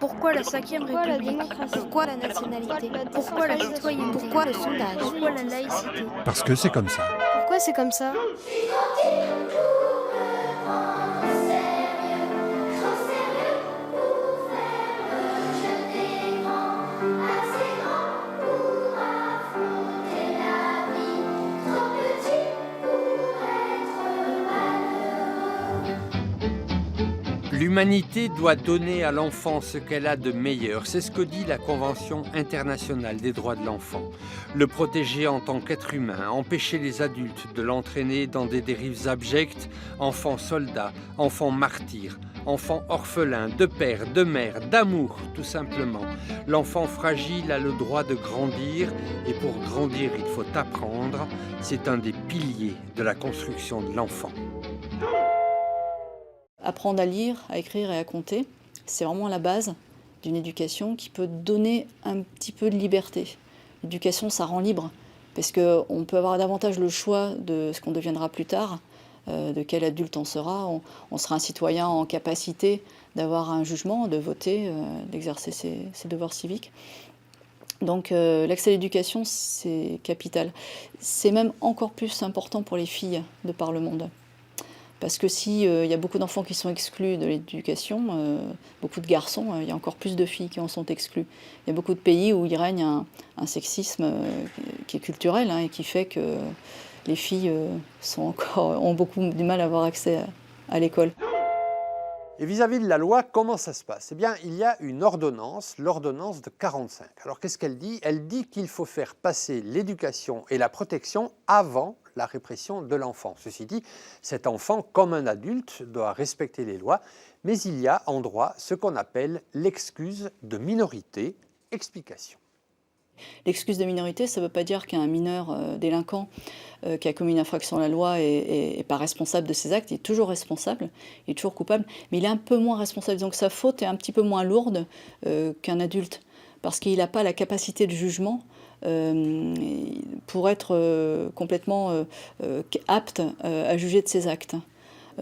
Pourquoi la 5e Pourquoi la République? démocratie? Pourquoi la nationalité? Pourquoi la citoyenneté? Pourquoi le sondage? Pourquoi la laïcité? Parce que c'est comme ça. Pourquoi c'est comme ça? L'humanité doit donner à l'enfant ce qu'elle a de meilleur. C'est ce que dit la Convention internationale des droits de l'enfant. Le protéger en tant qu'être humain, empêcher les adultes de l'entraîner dans des dérives abjectes, enfant soldat, enfant martyr, enfant orphelin, de père, de mère, d'amour, tout simplement. L'enfant fragile a le droit de grandir et pour grandir, il faut apprendre. C'est un des piliers de la construction de l'enfant. Apprendre à lire, à écrire et à compter, c'est vraiment la base d'une éducation qui peut donner un petit peu de liberté. L'éducation, ça rend libre, parce qu'on peut avoir davantage le choix de ce qu'on deviendra plus tard, de quel adulte on sera. On sera un citoyen en capacité d'avoir un jugement, de voter, d'exercer ses devoirs civiques. Donc l'accès à l'éducation, c'est capital. C'est même encore plus important pour les filles de par le monde. Parce que s'il y a beaucoup d'enfants qui sont exclus de l'éducation, beaucoup de garçons, il y a encore plus de filles qui en sont exclues. Il y a beaucoup de pays où il règne un sexisme qui est culturel et qui fait que les filles ont beaucoup de mal à avoir accès à l'école. Et vis-à-vis de la loi, comment ça se passe? Eh bien, il y a une ordonnance, l'ordonnance de 45. Alors, qu'est-ce qu'elle dit? Elle dit qu'il faut faire passer l'éducation et la protection avant la répression de l'enfant. Ceci dit, cet enfant, comme un adulte, doit respecter les lois, mais il y a en droit ce qu'on appelle l'excuse de minorité. Explication. L'excuse de minorité, ça ne veut pas dire qu'un mineur délinquant qui a commis une infraction à la loi n'est pas responsable de ses actes. Il est toujours responsable, il est toujours coupable, mais il est un peu moins responsable. Donc sa faute est un petit peu moins lourde qu'un adulte, parce qu'il n'a pas la capacité de jugement pour être complètement apte à juger de ses actes.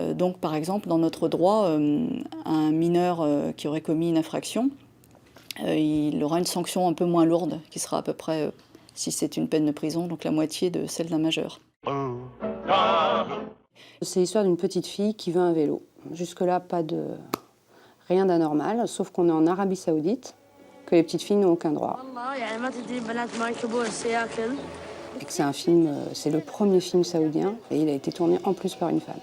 Donc par exemple, dans notre droit, un mineur qui aurait commis une infraction, il aura une sanction un peu moins lourde, qui sera à peu près, si c'est une peine de prison, donc la moitié de celle d'un majeur. C'est l'histoire d'une petite fille qui veut un vélo. Jusque-là, rien d'anormal, sauf qu'on est en Arabie Saoudite, que les petites filles n'ont aucun droit. Et que c'est un film, c'est le premier film saoudien, et il a été tourné en plus par une femme.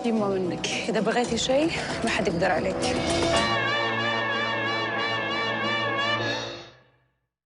دي ما منك إذا بغيتي شيء ما حد يقدر عليك